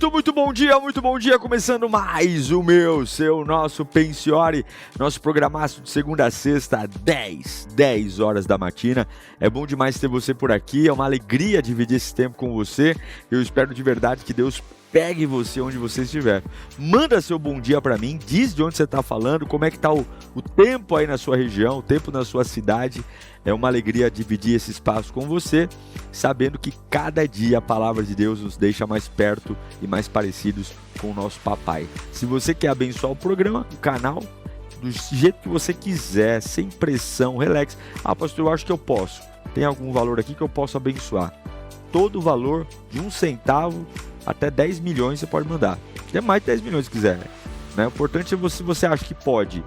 Muito bom dia, começando mais o meu, seu, nosso Pensiore, nosso programaço de segunda a sexta, 10 horas da matina. É bom demais ter você por aqui, é uma alegria dividir esse tempo com você. Eu espero de verdade que Deus pegue você onde você estiver. Manda seu bom dia pra mim, diz de onde você tá falando, como é que tá o tempo aí na sua região, o tempo na sua cidade. É uma alegria dividir esse espaço com você, sabendo que cada dia a palavra de Deus nos deixa mais perto e mais parecidos com o nosso papai. Se você quer abençoar o programa, o canal, do jeito que você quiser, sem pressão, relax. Ah, pastor, eu acho que eu posso. Tem algum valor aqui que eu posso abençoar? Todo o valor, de 1 centavo até 10 milhões você pode mandar. Até mais de 10 milhões se quiser, né? O importante é se você acha que pode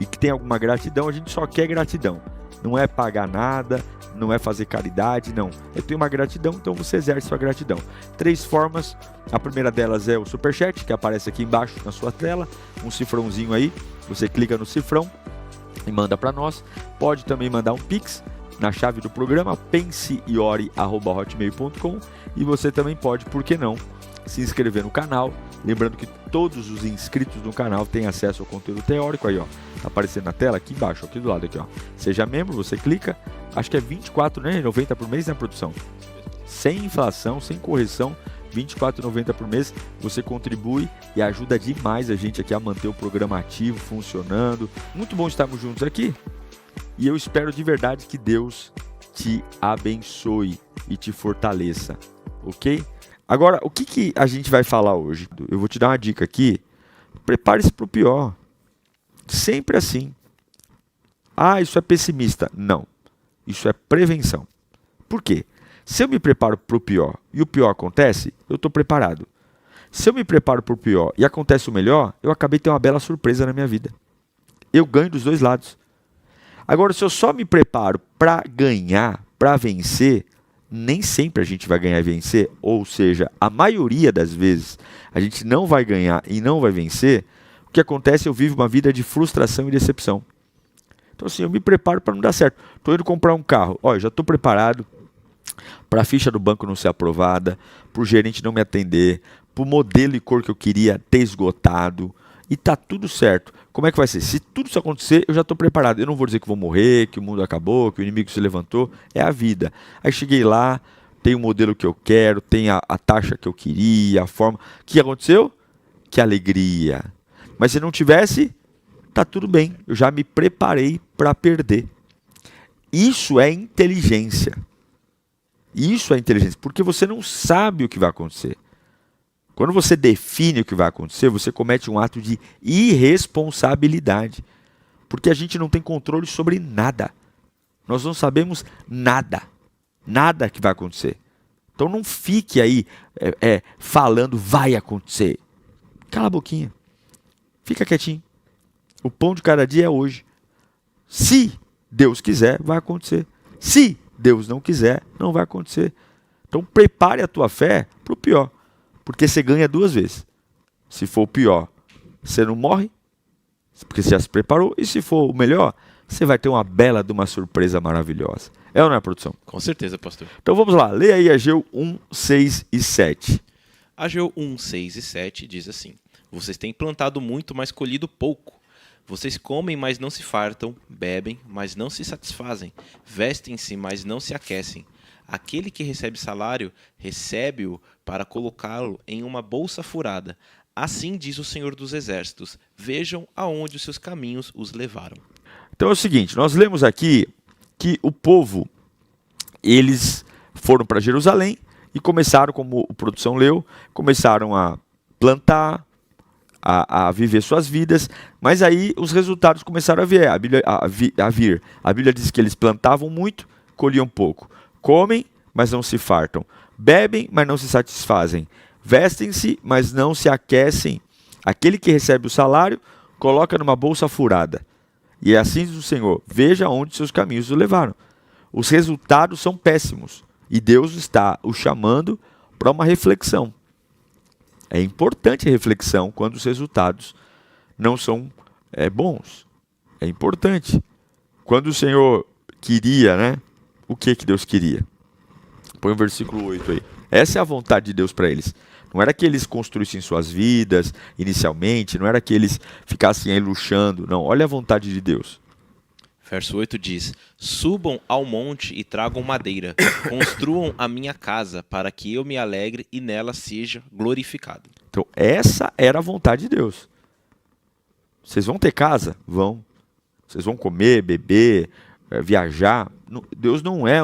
e que tem alguma gratidão, a gente só quer gratidão. Não é pagar nada, não é fazer caridade, não. Eu tenho uma gratidão, então você exerce sua gratidão. 3 formas, a primeira delas é o Superchat, que aparece aqui embaixo na sua tela, um cifrãozinho aí, você clica no cifrão e manda para nós. Pode também mandar um Pix na chave do programa, pensiore@hotmail.com, e você também pode, por que não, se inscrever no canal. Lembrando que todos os inscritos no canal têm acesso ao conteúdo teórico aí, ó. Tá aparecendo na tela aqui embaixo, aqui do lado aqui, ó. Seja membro, você clica, acho que é R$24,90 por mês na produção. Sem inflação, sem correção, R$24,90 por mês. Você contribui e ajuda demais a gente aqui a manter o programa ativo, funcionando. Muito bom estarmos juntos aqui. E eu espero de verdade que Deus te abençoe e te fortaleça, ok? Agora, o que a gente vai falar hoje? Eu vou te dar uma dica aqui. Prepare-se para o pior. Sempre assim. Ah, isso é pessimista. Não. Isso é prevenção. Por quê? Se eu me preparo para o pior e o pior acontece, eu estou preparado. Se eu me preparo para o pior e acontece o melhor, eu acabei de ter uma bela surpresa na minha vida. Eu ganho dos dois lados. Agora, se eu só me preparo para ganhar, para vencer, nem sempre a gente vai ganhar e vencer, ou seja, a maioria das vezes a gente não vai ganhar e não vai vencer. O que acontece? Eu vivo uma vida de frustração e decepção. Então assim, eu me preparo para não dar certo. Estou indo comprar um carro, ó, já estou preparado para a ficha do banco não ser aprovada, para o gerente não me atender, para o modelo e cor que eu queria ter esgotado, e tá tudo certo. Como é que vai ser? Se tudo isso acontecer, eu já estou preparado. Eu não vou dizer que vou morrer, que o mundo acabou, que o inimigo se levantou. É a vida. Aí cheguei lá, tem o modelo que eu quero, tem a taxa que eu queria, a forma. O que aconteceu? Que alegria. Mas se não tivesse, tá tudo bem. Eu já me preparei para perder. Isso é inteligência. Isso é inteligência, porque você não sabe o que vai acontecer. Quando você define o que vai acontecer, você comete um ato de irresponsabilidade. Porque a gente não tem controle sobre nada. Nós não sabemos nada. Nada que vai acontecer. Então não fique aí falando vai acontecer. Cala a boquinha. Fica quietinho. O pão de cada dia é hoje. Se Deus quiser, vai acontecer. Se Deus não quiser, não vai acontecer. Então prepare a tua fé para o pior. Porque você ganha 2 vezes. Se for o pior, você não morre, porque você já se preparou. E se for o melhor, você vai ter uma bela de uma surpresa maravilhosa. É ou não é, produção? Com certeza, pastor. Então vamos lá, leia aí Ageu 1, 6 e 7. Ageu 1, 6 e 7 diz assim: Vocês têm plantado muito, mas colhido pouco. Vocês comem, mas não se fartam, bebem, mas não se satisfazem, vestem-se, mas não se aquecem. Aquele que recebe salário, recebe-o para colocá-lo em uma bolsa furada. Assim diz o Senhor dos Exércitos: vejam aonde os seus caminhos os levaram. Então é o seguinte, nós lemos aqui que o povo, eles foram para Jerusalém e começaram, como a produção leu, começaram a plantar, a viver suas vidas, mas aí os resultados começaram a vir. A Bíblia diz que eles plantavam muito, colhiam pouco. Comem, mas não se fartam. Bebem, mas não se satisfazem. Vestem-se, mas não se aquecem. Aquele que recebe o salário, coloca numa bolsa furada. E assim diz o Senhor: veja onde seus caminhos o levaram. Os resultados são péssimos. E Deus está o chamando para uma reflexão. É importante a reflexão quando os resultados não são bons. É importante. Quando o Senhor queria, né? O que Deus queria? Põe o versículo 8 aí. Essa é a vontade de Deus para eles. Não era que eles construíssem suas vidas inicialmente, não era que eles ficassem aí luxando. Não, olha a vontade de Deus. Verso 8 diz: Subam ao monte e tragam madeira, construam a minha casa, para que eu me alegre e nela seja glorificado. Então, essa era a vontade de Deus. Vocês vão ter casa? Vão. Vocês vão comer, beber, viajar. Deus não é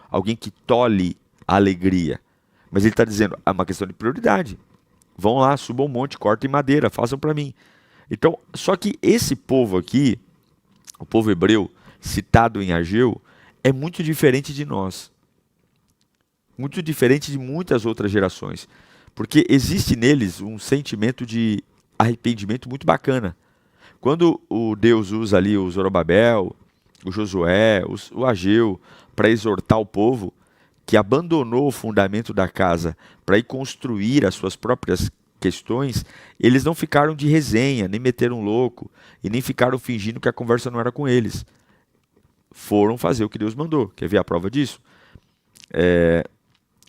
alguém que tolhe a alegria. Mas ele está dizendo, é uma questão de prioridade. Vão lá, subam um monte, cortem madeira, façam para mim. Então, só que esse povo aqui, o povo hebreu, citado em Ageu, é muito diferente de nós. Muito diferente de muitas outras gerações. Porque existe neles um sentimento de arrependimento muito bacana. Quando o Deus usa ali o Zorobabel, o Josué, o Ageu, para exortar o povo, que abandonou o fundamento da casa para ir construir as suas próprias questões, eles não ficaram de resenha, nem meteram louco, e nem ficaram fingindo que a conversa não era com eles. Foram fazer o que Deus mandou. Quer ver a prova disso?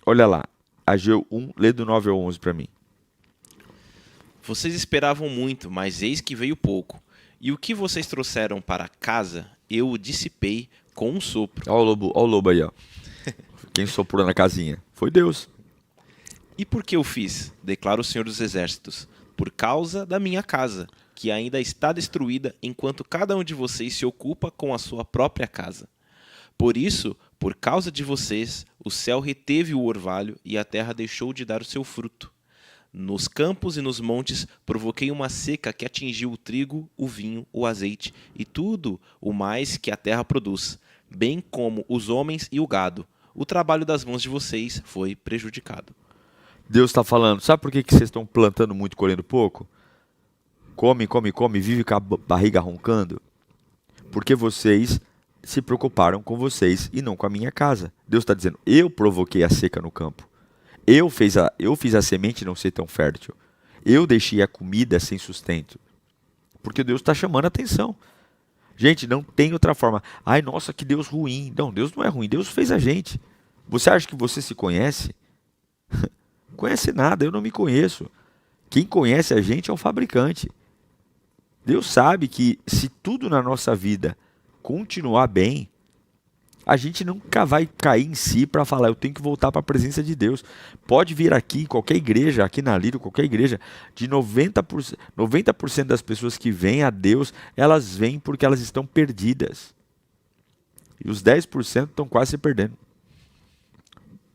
Olha lá, Ageu 1, lê do 9 ao 11 para mim. Vocês esperavam muito, mas eis que veio pouco. E o que vocês trouxeram para casa, eu o dissipei com um sopro. Olha o lobo aí, ó. Quem soprou na casinha? Foi Deus. E por que eu fiz? Declara o Senhor dos Exércitos. Por causa da minha casa, que ainda está destruída, enquanto cada um de vocês se ocupa com a sua própria casa. Por isso, por causa de vocês, o céu reteve o orvalho e a terra deixou de dar o seu fruto. Nos campos e nos montes provoquei uma seca que atingiu o trigo, o vinho, o azeite e tudo o mais que a terra produz, bem como os homens e o gado. O trabalho das mãos de vocês foi prejudicado. Deus está falando, sabe por que vocês estão plantando muito, colhendo pouco? Come, come, come, vive com a barriga roncando? Porque vocês se preocuparam com vocês e não com a minha casa. Deus está dizendo, eu provoquei a seca no campo. Eu fiz a semente não ser tão fértil. Eu deixei a comida sem sustento. Porque Deus está chamando a atenção. Gente, não tem outra forma. Ai, nossa, que Deus ruim. Não, Deus não é ruim. Deus fez a gente. Você acha que você se conhece? Conhece nada, eu não me conheço. Quem conhece a gente é o fabricante. Deus sabe que se tudo na nossa vida continuar bem, a gente nunca vai cair em si para falar, eu tenho que voltar para a presença de Deus. Pode vir aqui, qualquer igreja, aqui na Lírio, qualquer igreja, de 90% das pessoas que vêm a Deus, elas vêm porque elas estão perdidas. E os 10% estão quase se perdendo.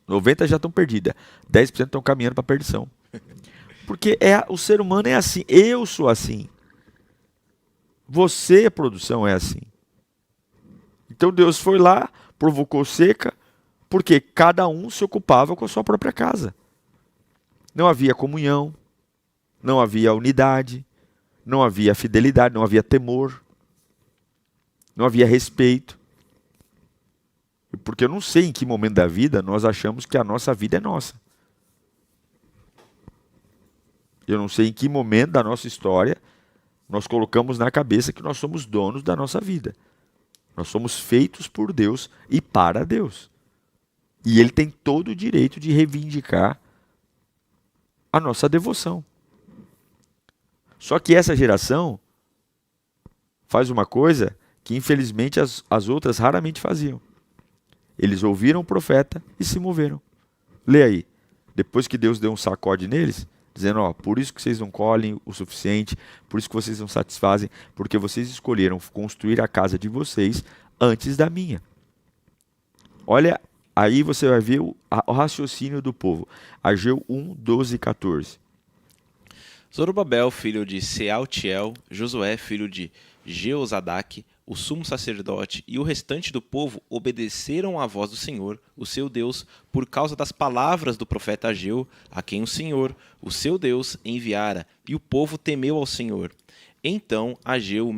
90% já estão perdidas, 10% estão caminhando para a perdição. Porque o ser humano é assim, eu sou assim. Você, produção, é assim. Então Deus foi lá, provocou seca, porque cada um se ocupava com a sua própria casa. Não havia comunhão, não havia unidade, não havia fidelidade, não havia temor, não havia respeito. Porque eu não sei em que momento da vida nós achamos que a nossa vida é nossa. Eu não sei em que momento da nossa história nós colocamos na cabeça que nós somos donos da nossa vida. Nós somos feitos por Deus e para Deus. E Ele tem todo o direito de reivindicar a nossa devoção. Só que essa geração faz uma coisa que infelizmente as outras raramente faziam. Eles ouviram o profeta e se moveram. Lê aí. Depois que Deus deu um sacode neles, dizendo, por isso que vocês não colhem o suficiente, por isso que vocês não satisfazem, porque vocês escolheram construir a casa de vocês antes da minha. Olha, aí você vai ver o raciocínio do povo. Ageu 1, 12 e 14. Zorobabel, filho de Sealtiel, Josué, filho de Jeozadaque, o sumo sacerdote e o restante do povo obedeceram à voz do Senhor, o seu Deus, por causa das palavras do profeta Ageu, a quem o Senhor, o seu Deus, enviara, e o povo temeu ao Senhor. Então Ageu, o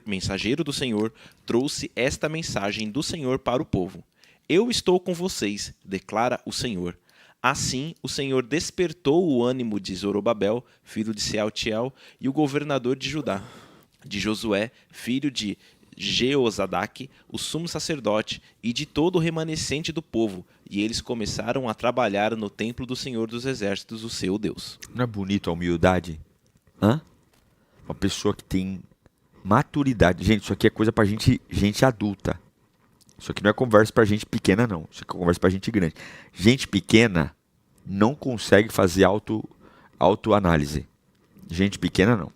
mensageiro do Senhor, trouxe esta mensagem do Senhor para o povo. Eu estou com vocês, declara o Senhor. Assim, o Senhor despertou o ânimo de Zorobabel, filho de Sealtiel, e o governador de Judá, de Josué, filho de Jeozadak, o sumo sacerdote, e de todo o remanescente do povo, e eles começaram a trabalhar no templo do Senhor dos Exércitos, o seu Deus. Não é bonito a humildade? Hã? Uma pessoa que tem maturidade. Gente, isso aqui é coisa pra gente adulta. Isso aqui não é conversa pra gente pequena, não. Isso aqui é conversa pra gente grande. Gente pequena não consegue fazer autoanálise. Gente pequena, não.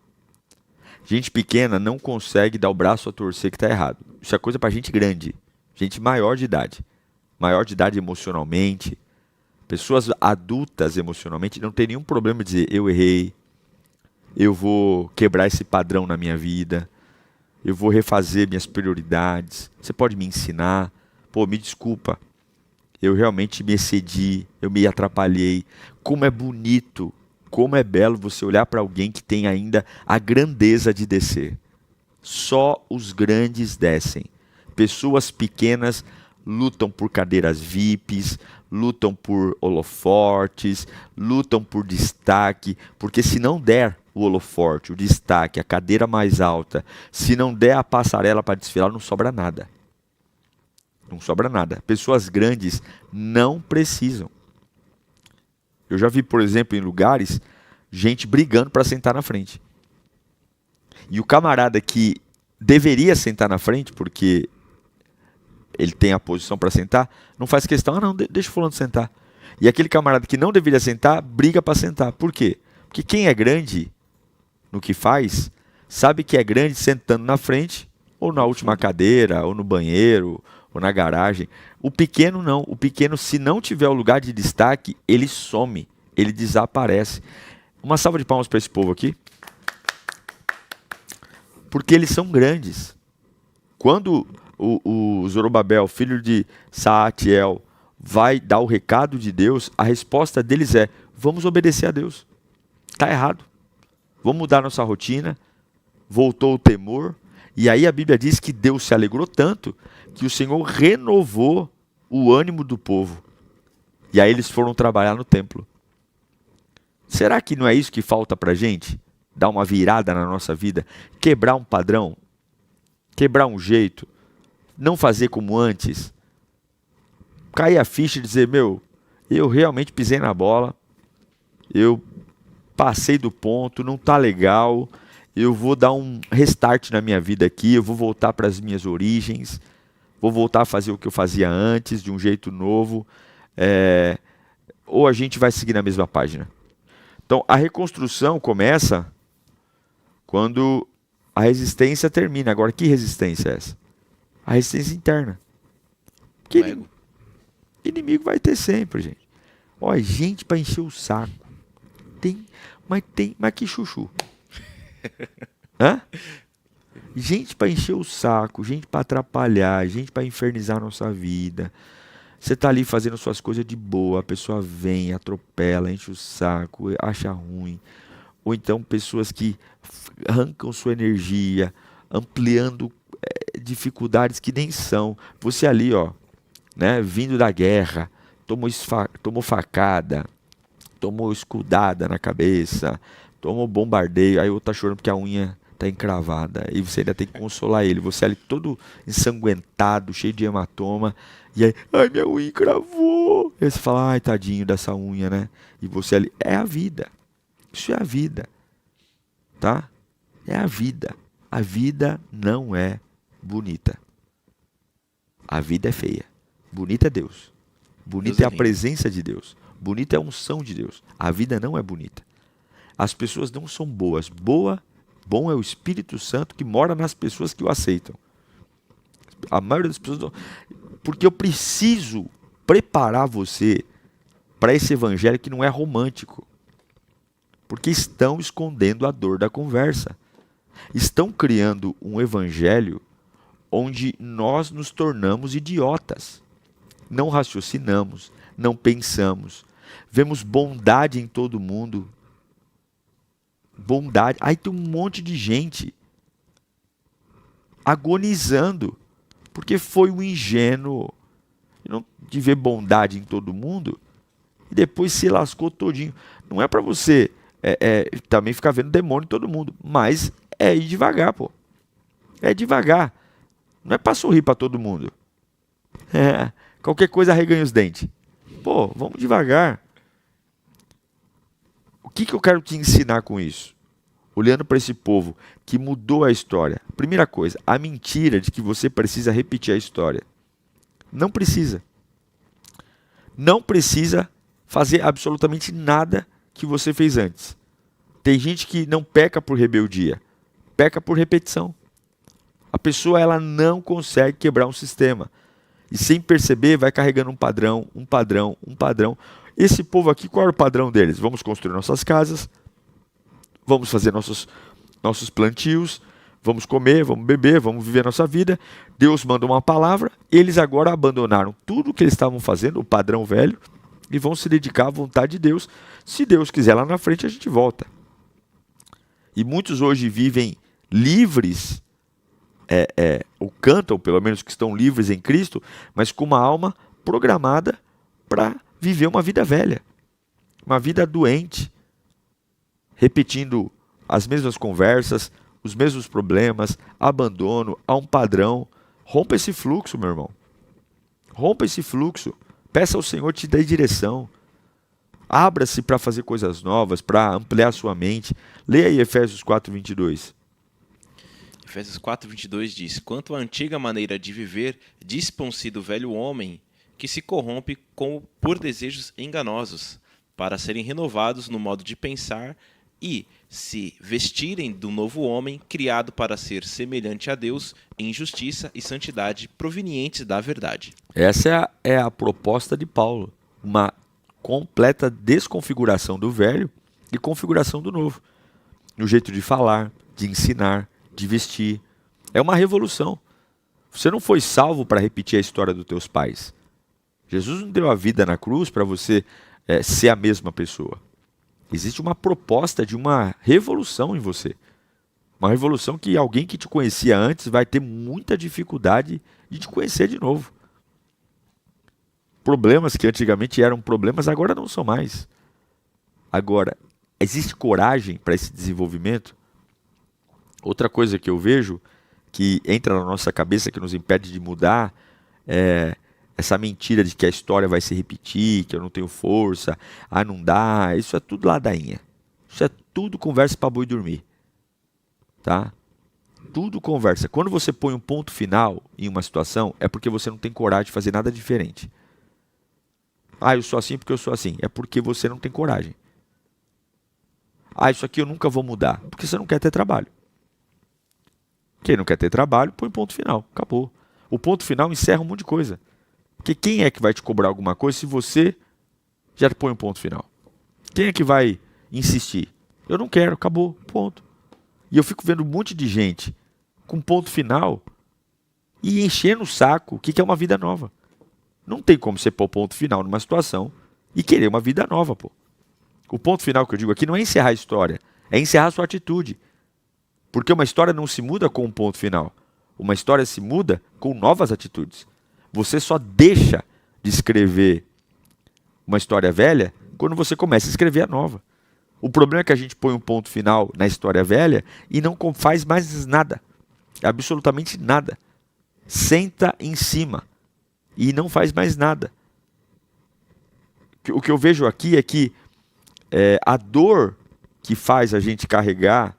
Gente pequena não consegue dar o braço a torcer que tá errado. Isso é coisa pra gente grande. Gente maior de idade. Maior de idade emocionalmente. Pessoas adultas emocionalmente não tem nenhum problema de dizer, eu errei. Eu vou quebrar esse padrão na minha vida. Eu vou refazer minhas prioridades. Você pode me ensinar? Pô, me desculpa. Eu realmente me excedi. Eu me atrapalhei. Como é bonito, como é belo você olhar para alguém que tem ainda a grandeza de descer. Só os grandes descem. Pessoas pequenas lutam por cadeiras VIPs, lutam por holofortes, lutam por destaque, porque se não der o holoforte, o destaque, a cadeira mais alta, se não der a passarela para desfilar, não sobra nada. Não sobra nada. Pessoas grandes não precisam. Eu já vi, por exemplo, em lugares, gente brigando para sentar na frente. E o camarada que deveria sentar na frente, porque ele tem a posição para sentar, não faz questão, não, deixa o fulano sentar. E aquele camarada que não deveria sentar, briga para sentar. Por quê? Porque quem é grande no que faz, sabe que é grande sentando na frente, ou na última cadeira, ou no banheiro, ou na garagem. O pequeno não. O pequeno, se não tiver o lugar de destaque, ele some, ele desaparece. Uma salva de palmas para esse povo aqui. Porque eles são grandes. Quando o Zorobabel, filho de Saatiel, vai dar o recado de Deus, a resposta deles é, vamos obedecer a Deus. Está errado. Vamos mudar nossa rotina. Voltou o temor. E aí a Bíblia diz que Deus se alegrou tanto que o Senhor renovou o ânimo do povo. E aí eles foram trabalhar no templo. Será que não é isso que falta para a gente? Dar uma virada na nossa vida? Quebrar um padrão? Quebrar um jeito? Não fazer como antes? Cair a ficha e dizer, eu realmente pisei na bola. Eu passei do ponto, não está legal. Eu vou dar um restart na minha vida aqui. Eu vou voltar para as minhas origens. Vou voltar a fazer o que eu fazia antes, de um jeito novo. Ou a gente vai seguir na mesma página. Então, a reconstrução começa quando a resistência termina. Agora, que resistência é essa? A resistência interna. Que inimigo vai ter sempre, gente. Olha, gente para encher o saco. Mas que chuchu. Hã? Gente para encher o saco, gente para atrapalhar, gente para infernizar a nossa vida. Você está ali fazendo suas coisas de boa, a pessoa vem, atropela, enche o saco, acha ruim. Ou então pessoas que arrancam sua energia, ampliando dificuldades que nem são. Você ali, vindo da guerra, tomou facada, tomou escudada na cabeça, tomou bombardeio, aí o outro tá chorando porque a unha tá encravada, e você ainda tem que consolar ele, você ali todo ensanguentado, cheio de hematoma, e aí, ai, minha unha encravou, e aí você fala, ai, tadinho dessa unha, né, e você ali, é a vida, isso é a vida, tá, é a vida não é bonita, a vida é feia, bonita é Deus, bonita é a presença de Deus, bonita é a unção de Deus, a vida não é bonita, as pessoas não são boas, bom é o Espírito Santo que mora nas pessoas que o aceitam. A maioria das pessoas não. Porque eu preciso preparar você para esse evangelho que não é romântico. Porque estão escondendo a dor da conversa. Estão criando um evangelho onde nós nos tornamos idiotas. Não raciocinamos, não pensamos. Vemos bondade em todo mundo. Bondade. Aí tem um monte de gente agonizando porque foi um ingênuo de ver bondade em todo mundo e depois se lascou todinho. Não é para você também ficar vendo demônio em todo mundo, mas é ir devagar, pô. É devagar. Não é para sorrir para todo mundo. Qualquer coisa arreganha os dentes. Pô, vamos devagar. O que eu quero te ensinar com isso? Olhando para esse povo que mudou a história. Primeira coisa, a mentira de que você precisa repetir a história. Não precisa. Não precisa fazer absolutamente nada que você fez antes. Tem gente que não peca por rebeldia, peca por repetição. A pessoa ela não consegue quebrar um sistema. E sem perceber vai carregando um padrão, um padrão, um padrão. Esse povo aqui, qual é o padrão deles? Vamos construir nossas casas, vamos fazer nossos plantios, vamos comer, vamos beber, vamos viver nossa vida. Deus manda uma palavra, eles agora abandonaram tudo o que eles estavam fazendo, o padrão velho, e vão se dedicar à vontade de Deus. Se Deus quiser, lá na frente a gente volta. E muitos hoje vivem livres, ou cantam, pelo menos que estão livres em Cristo, mas com uma alma programada para viver uma vida velha, uma vida doente, repetindo as mesmas conversas, os mesmos problemas, abandono, há um padrão. Rompa esse fluxo, meu irmão. Rompa esse fluxo. Peça ao Senhor te dar direção. Abra-se para fazer coisas novas, para ampliar sua mente. Leia aí Efésios 4:22. Efésios 4:22 diz: quanto à antiga maneira de viver, dispõe-se do velho homem, que se corrompe por desejos enganosos, para serem renovados no modo de pensar e se vestirem do novo homem, criado para ser semelhante a Deus em justiça e santidade provenientes da verdade. Essa é a proposta de Paulo. Uma completa desconfiguração do velho e configuração do novo. No jeito de falar, de ensinar, de vestir. É uma revolução. Você não foi salvo para repetir a história dos teus pais. Jesus não deu a vida na cruz para você ser a mesma pessoa. Existe uma proposta de uma revolução em você. Uma revolução que alguém que te conhecia antes vai ter muita dificuldade de te conhecer de novo. Problemas que antigamente eram problemas, agora não são mais. Agora, existe coragem para esse desenvolvimento? Outra coisa que eu vejo, que entra na nossa cabeça, que nos impede de mudar, é essa mentira de que a história vai se repetir, que eu não tenho força, não dá, isso é tudo ladainha. Isso é tudo conversa para boi dormir. Tá? Tudo conversa. Quando você põe um ponto final em uma situação, é porque você não tem coragem de fazer nada diferente. Eu sou assim porque eu sou assim. É porque você não tem coragem. Isso aqui eu nunca vou mudar. Porque você não quer ter trabalho. Quem não quer ter trabalho, põe ponto final. Acabou. O ponto final encerra um monte de coisa. Porque quem é que vai te cobrar alguma coisa se você já põe um ponto final? Quem é que vai insistir? Eu não quero, acabou, ponto. E eu fico vendo um monte de gente com ponto final e enchendo o saco o que é uma vida nova. Não tem como você pôr ponto final numa situação e querer uma vida nova, pô. O ponto final que eu digo aqui não é encerrar a história, é encerrar a sua atitude. Porque uma história não se muda com um ponto final. Uma história se muda com novas atitudes. Você só deixa de escrever uma história velha quando você começa a escrever a nova. O problema é que a gente põe um ponto final na história velha e não faz mais nada. Absolutamente nada. Senta em cima e não faz mais nada. O que eu vejo aqui é que a dor que faz a gente carregar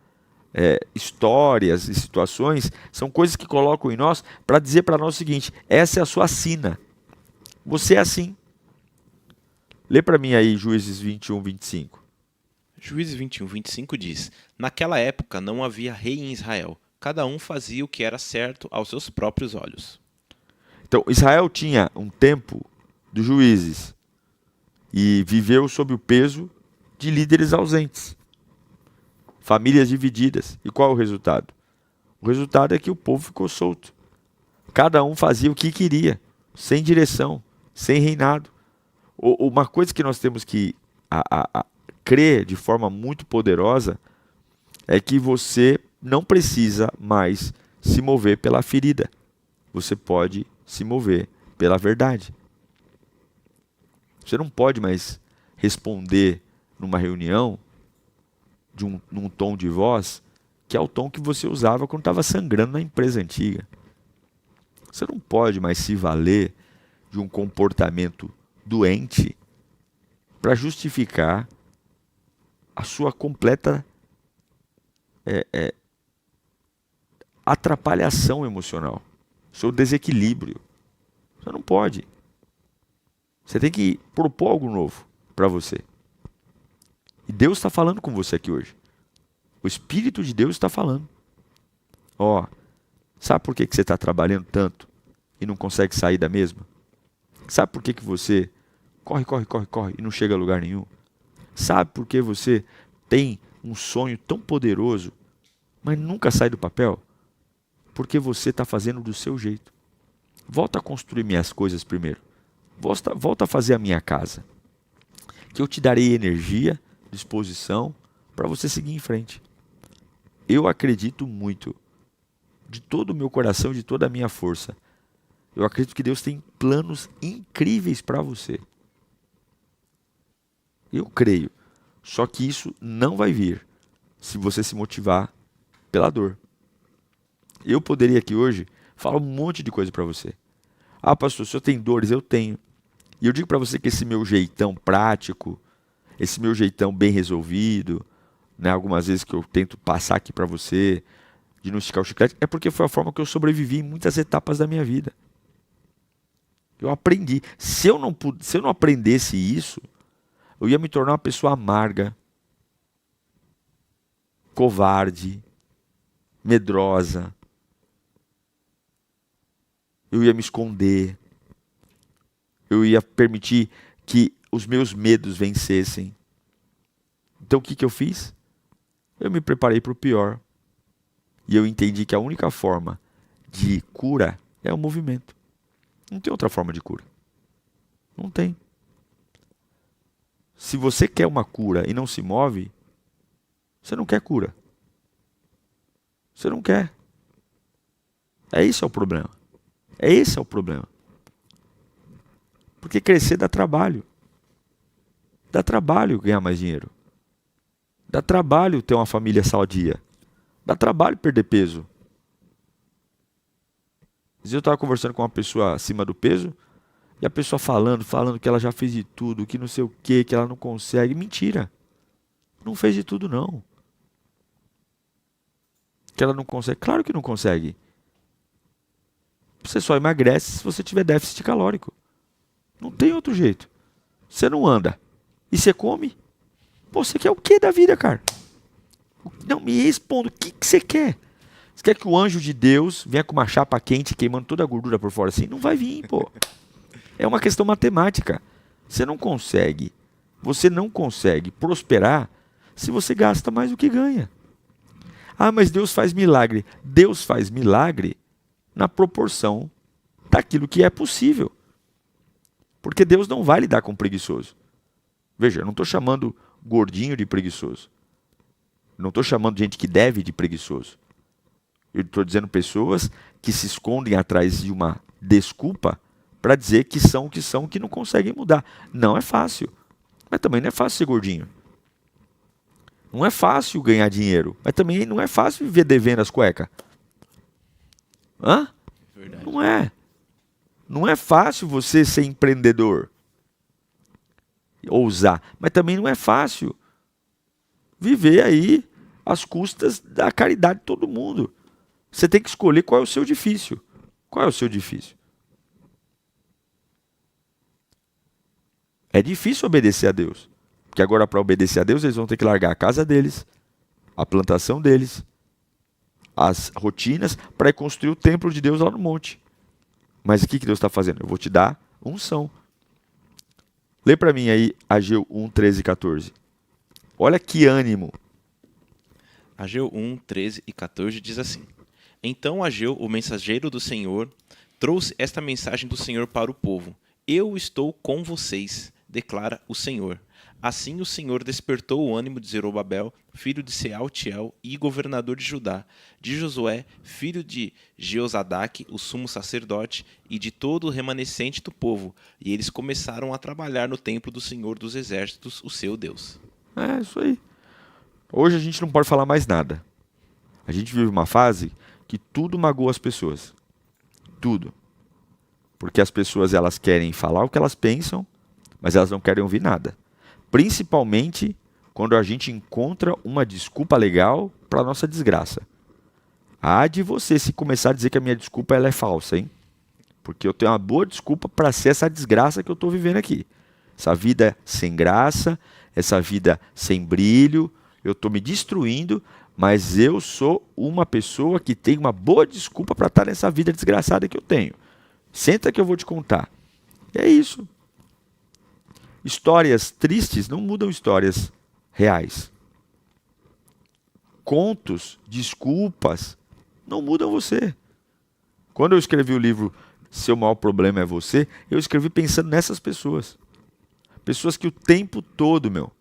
histórias e situações são coisas que colocam em nós para dizer para nós o seguinte: essa é a sua sina. Você é assim. Lê para mim aí Juízes 21:25. Juízes 21:25 diz: naquela época não havia rei em Israel. Cada um fazia o que era certo aos seus próprios olhos. Então, Israel tinha um tempo dos juízes e viveu sob o peso de líderes ausentes. Famílias divididas. E qual é o resultado? O resultado é que o povo ficou solto. Cada um fazia o que queria, sem direção, sem reinado. Uma coisa que nós temos que crer de forma muito poderosa é que você não precisa mais se mover pela ferida. Você pode se mover pela verdade. Você não pode mais responder numa reunião num tom de voz que é o tom que você usava quando estava sangrando na empresa antiga. Você não pode mais se valer de um comportamento doente para justificar a sua completa atrapalhação emocional, seu desequilíbrio. Você não pode. Você tem que propor algo novo para você. E Deus está falando com você aqui hoje. O Espírito de Deus está falando. Sabe por que você está trabalhando tanto e não consegue sair da mesma? Sabe por que você corre e não chega a lugar nenhum? Sabe por que você tem um sonho tão poderoso, mas nunca sai do papel? Porque você está fazendo do seu jeito. Volta a construir minhas coisas primeiro. Volta a fazer a minha casa. Que eu te darei energia, disposição, para você seguir em frente. Eu acredito muito, de todo o meu coração, de toda a minha força. Eu acredito que Deus tem planos incríveis para você. Eu creio. Só que isso não vai vir se você se motivar pela dor. Eu poderia aqui hoje falar um monte de coisa para você. Pastor, o senhor tem dores? Eu tenho. E eu digo para você que esse meu jeitão prático, esse meu jeitão bem resolvido, né, algumas vezes que eu tento passar aqui para você, de não esticar o chiclete, é porque foi a forma que eu sobrevivi em muitas etapas da minha vida. Eu aprendi. Se eu não aprendesse isso, eu ia me tornar uma pessoa amarga, covarde, medrosa. Eu ia me esconder. Eu ia permitir que os meus medos vencessem. Então o que eu fiz? Eu me preparei para o pior. E eu entendi que a única forma de cura é o movimento. Não tem outra forma de cura. Não tem. Se você quer uma cura e não se move, você não quer cura. Você não quer. Esse é o problema. Esse é o problema. Porque crescer dá trabalho. Dá trabalho ganhar mais dinheiro. Dá trabalho ter uma família sadia. Dá trabalho perder peso. Eu estava conversando com uma pessoa acima do peso e a pessoa falando que ela já fez de tudo, que não sei o que ela não consegue. Mentira. Não fez de tudo, não. Que ela não consegue. Claro que não consegue. Você só emagrece se você tiver déficit calórico. Não tem outro jeito. Você não anda. E você come? Pô, você quer o que da vida, cara? Não, me responda. O que você quer? Você quer que o anjo de Deus venha com uma chapa quente queimando toda a gordura por fora assim? Não vai vir, pô. É uma questão matemática. Você não consegue prosperar se você gasta mais do que ganha. Mas Deus faz milagre. Deus faz milagre na proporção daquilo que é possível. Porque Deus não vai lidar com preguiçoso. Veja, eu não estou chamando gordinho de preguiçoso. Não estou chamando gente que deve de preguiçoso. Eu estou dizendo pessoas que se escondem atrás de uma desculpa para dizer que são o que são, que não conseguem mudar. Não é fácil. Mas também não é fácil ser gordinho. Não é fácil ganhar dinheiro. Mas também não é fácil viver devendo as cuecas. Verdade. Não é. Não é fácil você ser empreendedor. Ousar. Mas também não é fácil viver aí às custas da caridade de todo mundo. Você tem que escolher qual é o seu difícil. Qual é o seu difícil? É difícil obedecer a Deus. Porque agora, para obedecer a Deus, eles vão ter que largar a casa deles, a plantação deles, as rotinas, para construir o templo de Deus lá no monte. Mas o que Deus está fazendo? Eu vou te dar unção. Lê para mim aí Ageu 1, 13 e 14. Olha que ânimo. Ageu 1, 13 e 14 diz assim: Então Ageu, o mensageiro do Senhor, trouxe esta mensagem do Senhor para o povo. Eu estou com vocês, declara o Senhor. Assim o Senhor despertou o ânimo de Zerobabel, filho de Sealtiel e governador de Judá, de Josué, filho de Jeozadaque, o sumo sacerdote, e de todo o remanescente do povo. E eles começaram a trabalhar no templo do Senhor dos Exércitos, o seu Deus. É isso aí. Hoje a gente não pode falar mais nada. A gente vive uma fase que tudo magoa as pessoas. Tudo. Porque as pessoas elas querem falar o que elas pensam, mas elas não querem ouvir nada. Principalmente quando a gente encontra uma desculpa legal para a nossa desgraça. Há de você se começar a dizer que a minha desculpa ela é falsa, hein? Porque eu tenho uma boa desculpa para ser essa desgraça que eu estou vivendo aqui. Essa vida sem graça, essa vida sem brilho, eu estou me destruindo, mas eu sou uma pessoa que tem uma boa desculpa para estar nessa vida desgraçada que eu tenho. Senta que eu vou te contar. É isso. Histórias tristes não mudam histórias reais. Contos, desculpas, não mudam você. Quando eu escrevi o livro Seu Maior Problema é Você, eu escrevi pensando nessas pessoas. Pessoas que o tempo todo,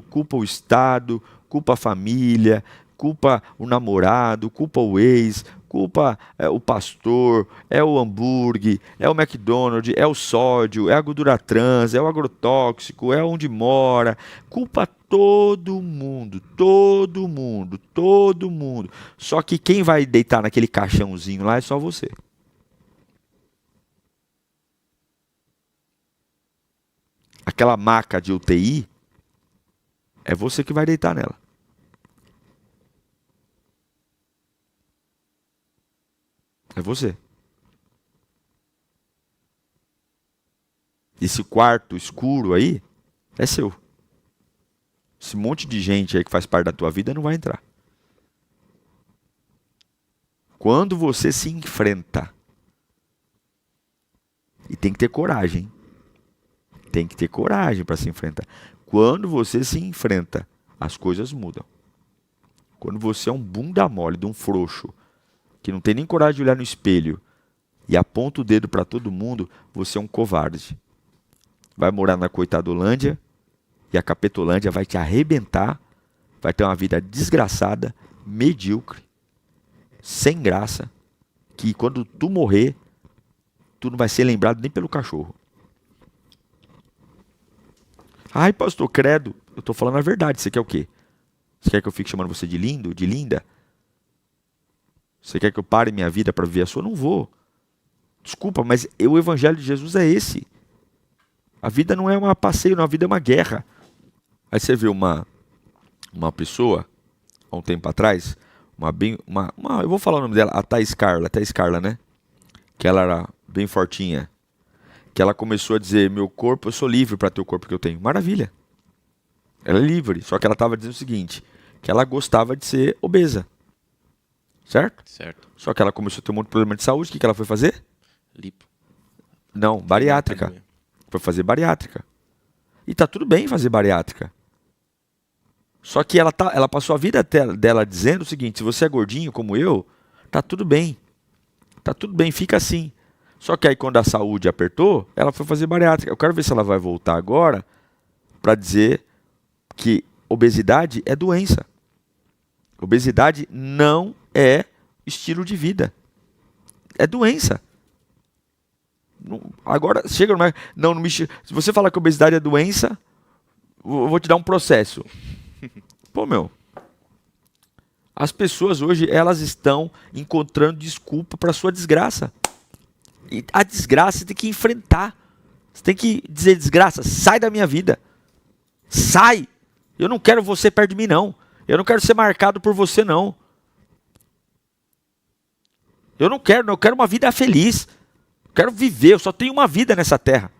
culpa o Estado, culpa a família, culpa o namorado, culpa o ex, culpa o pastor, é o hambúrguer, é o McDonald's, é o sódio, é a gordura trans, é o agrotóxico, é onde mora. Culpa todo mundo, todo mundo, todo mundo. Só que quem vai deitar naquele caixãozinho lá é só você. Aquela maca de UTI, é você que vai deitar nela. É você. Esse quarto escuro aí é seu. Esse monte de gente aí que faz parte da tua vida não vai entrar. Quando você se enfrenta, e tem que ter coragem, hein? Tem que ter coragem para se enfrentar. Quando você se enfrenta, as coisas mudam. Quando você é um bunda mole de um frouxo, que não tem nem coragem de olhar no espelho e aponta o dedo para todo mundo, você é um covarde. Vai morar na Coitadolândia e a Capetolândia vai te arrebentar, vai ter uma vida desgraçada, medíocre, sem graça, que quando tu morrer, tu não vai ser lembrado nem pelo cachorro. Ai, pastor, credo. Eu estou falando a verdade. Você quer o quê? Você quer que eu fique chamando você de lindo, de linda? Você quer que eu pare minha vida para viver a sua? Não vou. Desculpa, mas o evangelho de Jesus é esse. A vida não é um passeio, a vida é uma guerra. Aí você vê uma pessoa, há um tempo atrás, eu vou falar o nome dela, a Thaís Carla, né? Que ela era bem fortinha. Que ela começou a dizer, meu corpo, eu sou livre para ter o corpo que eu tenho. Maravilha. Ela é livre, só que ela estava dizendo o seguinte, que ela gostava de ser obesa. Certo? Certo. Só que ela começou a ter um monte de problema de saúde, o que ela foi fazer? Lipo. Não, bariátrica. Foi fazer bariátrica. E tá tudo bem fazer bariátrica. Só que ela passou a vida dela dizendo o seguinte, se você é gordinho como eu, tá tudo bem. Tá tudo bem, fica assim. Só que aí quando a saúde apertou, ela foi fazer bariátrica. Eu quero ver se ela vai voltar agora para dizer que obesidade é doença. Obesidade não é estilo de vida. É doença. Agora, chega no não me se você falar que obesidade é doença, eu vou te dar um processo. Pô, as pessoas hoje, elas estão encontrando desculpa para sua desgraça. E a desgraça você tem que enfrentar. Você tem que dizer, desgraça, sai da minha vida. Sai! Eu não quero você perto de mim, não. Eu não quero ser marcado por você, não. Eu quero uma vida feliz. Eu quero viver, eu só tenho uma vida nessa terra.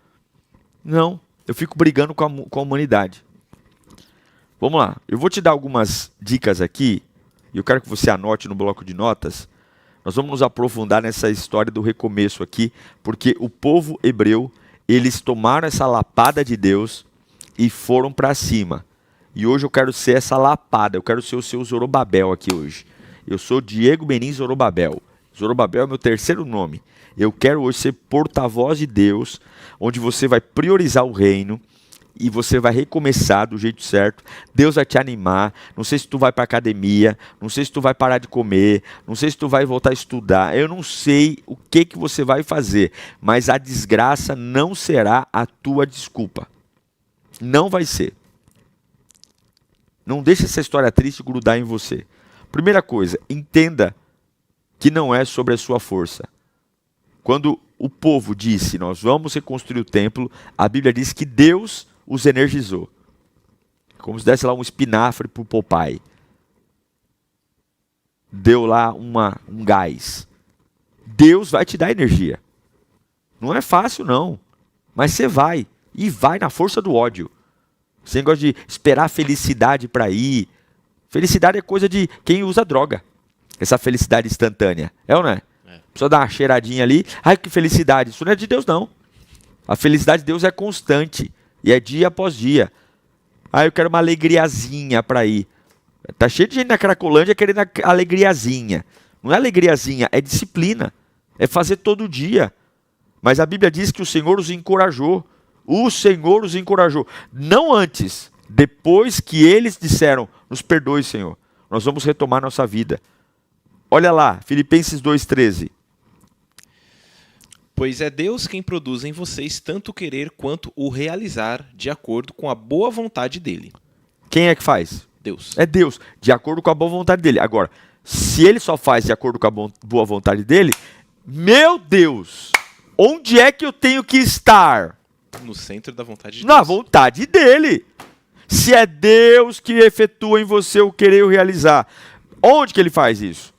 Não, eu fico brigando com a humanidade. Vamos lá, eu vou te dar algumas dicas aqui, e eu quero que você anote no bloco de notas. Nós vamos nos aprofundar nessa história do recomeço aqui, porque o povo hebreu, eles tomaram essa lapada de Deus e foram para cima. E hoje eu quero ser essa lapada, eu quero ser o seu Zorobabel aqui hoje. Eu sou Diego Benin Zorobabel. Zorobabel é meu terceiro nome. Eu quero hoje ser porta-voz de Deus, onde você vai priorizar o reino, e você vai recomeçar do jeito certo. Deus vai te animar. Não sei se tu vai para academia, não sei se tu vai parar de comer, não sei se tu vai voltar a estudar. Eu não sei o que você vai fazer, mas a desgraça não será a tua desculpa. Não vai ser. Não deixe essa história triste grudar em você. Primeira coisa, entenda que não é sobre a sua força. Quando o povo disse, nós vamos reconstruir o templo, a Bíblia diz que Deus os energizou. Como se desse lá um espinafre para o Popeye. Deu lá um gás. Deus vai te dar energia. Não é fácil não, mas você vai. E vai na força do ódio. Você gosta de esperar a felicidade para ir. Felicidade é coisa de quem usa droga. Essa felicidade instantânea. É ou não é? Só dar uma cheiradinha ali. Ai, que felicidade. Isso não é de Deus, não. A felicidade de Deus é constante. E é dia após dia. Ah, eu quero uma alegriazinha para ir. Tá cheio de gente na Cracolândia querendo alegriazinha. Não é alegriazinha, é disciplina. É fazer todo dia. Mas a Bíblia diz que o Senhor os encorajou. O Senhor os encorajou. Não antes, depois que eles disseram, nos perdoe, Senhor. Nós vamos retomar nossa vida. Olha lá, Filipenses 2,13. Pois é Deus quem produz em vocês tanto o querer quanto o realizar, de acordo com a boa vontade dele. Quem é que faz? Deus. É Deus, de acordo com a boa vontade dele. Agora, se ele só faz de acordo com a boa vontade dele, meu Deus, onde é que eu tenho que estar? No centro da vontade de Na Deus. vontade dele. Se é Deus que efetua em você o querer e o realizar, onde que ele faz isso?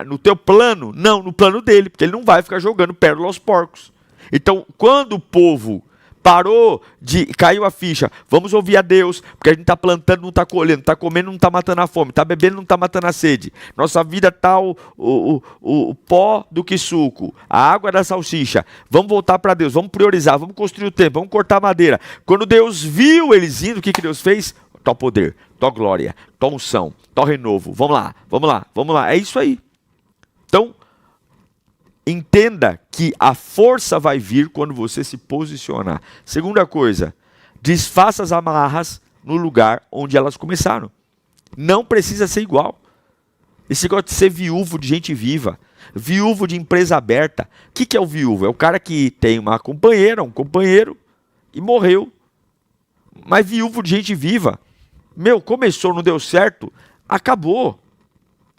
No teu plano? Não, no plano dele, porque ele não vai ficar jogando pérola aos porcos. Então, quando o povo caiu a ficha, vamos ouvir a Deus, porque a gente está plantando, não está colhendo, está comendo, não está matando a fome, está bebendo, não está matando a sede. Nossa vida está o pó do que suco, a água da salsicha. Vamos voltar para Deus, vamos priorizar, vamos construir o templo, vamos cortar madeira. Quando Deus viu eles indo, o que Deus fez? Tó poder, tó glória, tó unção, tó renovo. Vamos lá, vamos lá, vamos lá. É isso aí. Então, entenda que a força vai vir quando você se posicionar. Segunda coisa, desfaça as amarras no lugar onde elas começaram. Não precisa ser igual. Esse negócio de ser viúvo de gente viva, viúvo de empresa aberta. O que é o viúvo? É o cara que tem uma companheira, um companheiro e morreu. Mas viúvo de gente viva. Começou, não deu certo, acabou.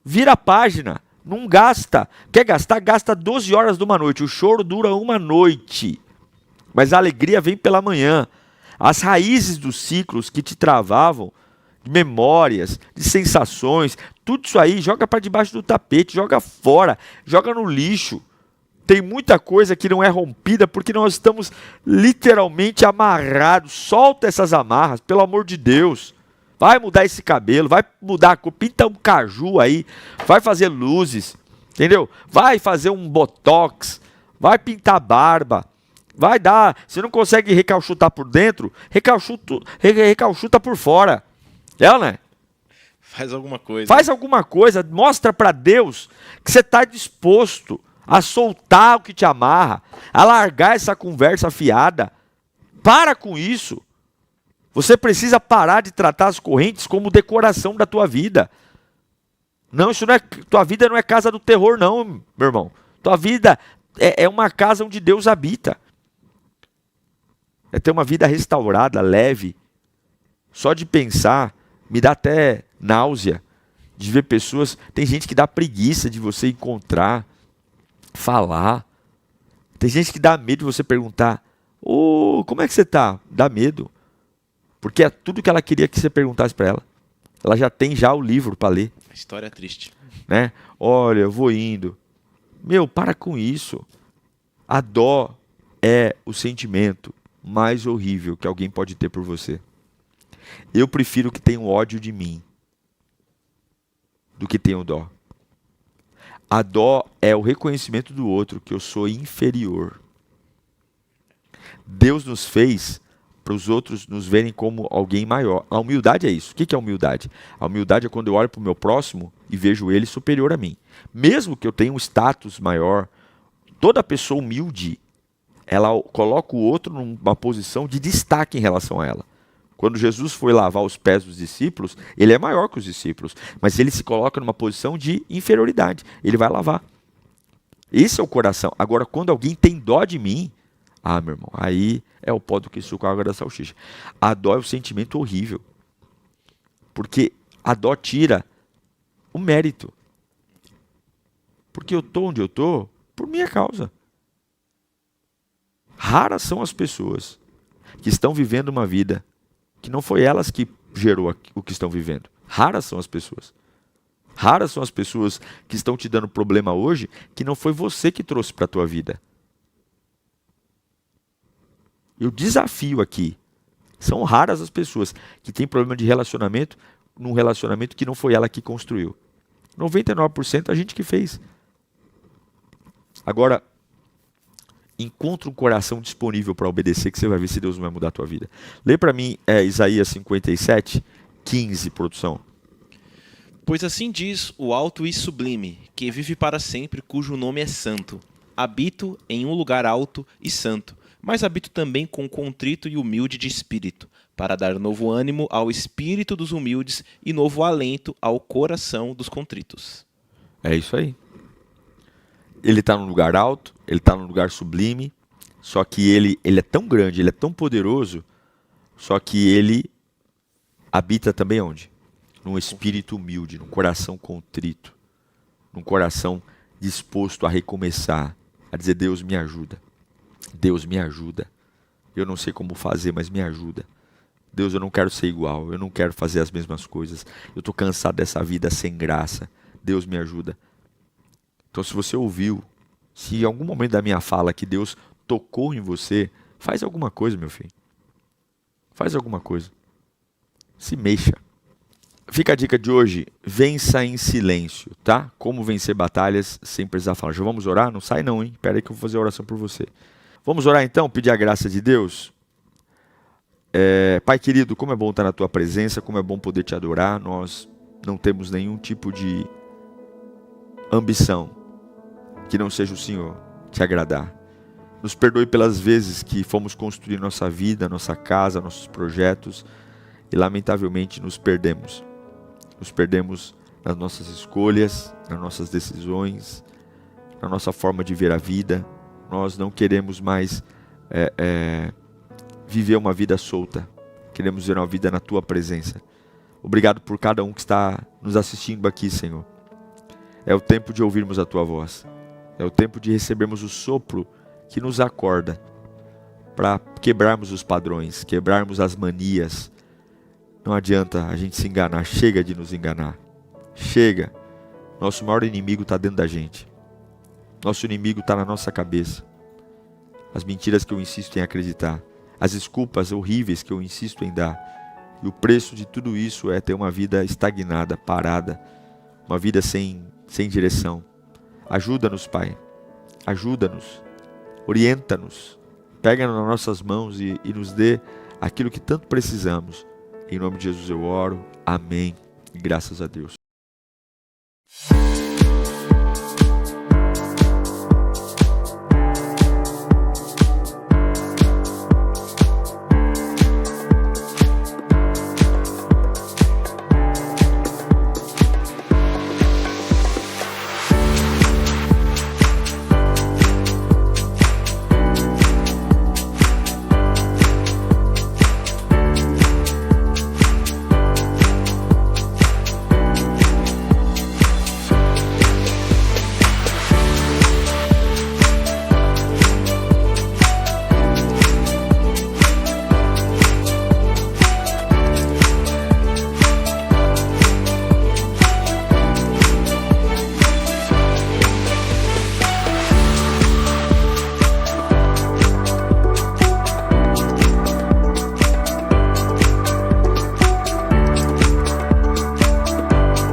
Vira a página. Não gasta. Quer gastar? Gasta 12 horas de uma noite. O choro dura uma noite. Mas a alegria vem pela manhã. As raízes dos ciclos que te travavam, de memórias, de sensações, tudo isso aí, joga para debaixo do tapete, joga fora, joga no lixo. Tem muita coisa que não é rompida porque nós estamos literalmente amarrados. Solta essas amarras, pelo amor de Deus. Vai mudar esse cabelo, vai mudar, pinta um caju aí, vai fazer luzes, entendeu? Vai fazer um botox, vai pintar barba, vai dar. Se não consegue recalchutar por dentro, recalchuta por fora. Né? Faz alguma coisa. Faz alguma coisa, mostra para Deus que você está disposto a soltar o que te amarra, a largar essa conversa fiada. Para com isso. Você precisa parar de tratar as correntes como decoração da tua vida. Não, isso não é, tua vida não é casa do terror não, meu irmão. Tua vida é uma casa onde Deus habita. É ter uma vida restaurada, leve. Só de pensar, me dá até náusea de ver pessoas. Tem gente que dá preguiça de você encontrar, falar. Tem gente que dá medo de você perguntar, como é que você tá? Dá medo. Porque é tudo que ela queria que você perguntasse para ela. Ela já tem o livro para ler. A história é triste. Né? Olha, eu vou indo. Para com isso. A dó é o sentimento mais horrível que alguém pode ter por você. Eu prefiro que tenham ódio de mim do que tenham dó. A dó é o reconhecimento do outro que eu sou inferior. Deus nos fez para os outros nos verem como alguém maior. A humildade é isso. O que é humildade? A humildade é quando eu olho para o meu próximo e vejo ele superior a mim. Mesmo que eu tenha um status maior, toda pessoa humilde, ela coloca o outro numa posição de destaque em relação a ela. Quando Jesus foi lavar os pés dos discípulos, ele é maior que os discípulos, mas ele se coloca numa posição de inferioridade. Ele vai lavar. Esse é o coração. Agora, quando alguém tem dó de mim, meu irmão, aí é o pó do que suco a água da salsicha. A dó é um sentimento horrível. Porque a dó tira o mérito. Porque eu estou onde eu estou, por minha causa. Raras são as pessoas que estão vivendo uma vida que não foi elas que gerou o que estão vivendo. Raras são as pessoas. Raras são as pessoas que estão te dando problema hoje que não foi você que trouxe para a tua vida. E o desafio aqui, são raras as pessoas que têm problema de relacionamento num relacionamento que não foi ela que construiu. 99% a gente que fez. Agora, encontra um coração disponível para obedecer que você vai ver se Deus não vai mudar a tua vida. Lê para mim Isaías 57, 15, produção. Pois assim diz o alto e sublime, que vive para sempre, cujo nome é santo. Habito em um lugar alto e santo, mas habito também com contrito e humilde de espírito, para dar novo ânimo ao espírito dos humildes e novo alento ao coração dos contritos. É isso aí. Ele está num lugar alto, ele está num lugar sublime, só que ele é tão grande, ele é tão poderoso, só que ele habita também onde? Num espírito humilde, num coração contrito, num coração disposto a recomeçar, a dizer, Deus me ajuda. Deus me ajuda. Eu não sei como fazer, mas me ajuda. Deus, eu não quero ser igual, eu não quero fazer as mesmas coisas. Eu estou cansado dessa vida sem graça. Deus me ajuda. Então, se você ouviu, se em algum momento da minha fala que Deus tocou em você, faz alguma coisa, meu filho. Faz alguma coisa. Se mexa. Fica a dica de hoje, vença em silêncio, tá? Como vencer batalhas sem precisar falar. Já vamos orar? Não sai não, hein? Espera aí que eu vou fazer a oração por você. Vamos orar então, pedir a graça de Deus? Pai querido, como é bom estar na tua presença, como é bom poder te adorar. Nós não temos nenhum tipo de ambição que não seja o Senhor te agradar. Nos perdoe pelas vezes que fomos construir nossa vida, nossa casa, nossos projetos e lamentavelmente nos perdemos. Nos perdemos nas nossas escolhas, nas nossas decisões, na nossa forma de ver a vida. Nós não queremos mais viver uma vida solta. Queremos viver uma vida na tua presença. Obrigado por cada um que está nos assistindo aqui, Senhor. É o tempo de ouvirmos a tua voz. É o tempo de recebermos o sopro que nos acorda para quebrarmos os padrões, quebrarmos as manias. Não adianta a gente se enganar, chega de nos enganar. Chega. Nosso maior inimigo está dentro da gente. Nosso inimigo está na nossa cabeça. As mentiras que eu insisto em acreditar. As desculpas horríveis que eu insisto em dar. E o preço de tudo isso é ter uma vida estagnada, parada. Uma vida sem direção. Ajuda-nos, Pai. Ajuda-nos. Orienta-nos. Pega nas nossas mãos e nos dê aquilo que tanto precisamos. Em nome de Jesus eu oro. Amém. E graças a Deus.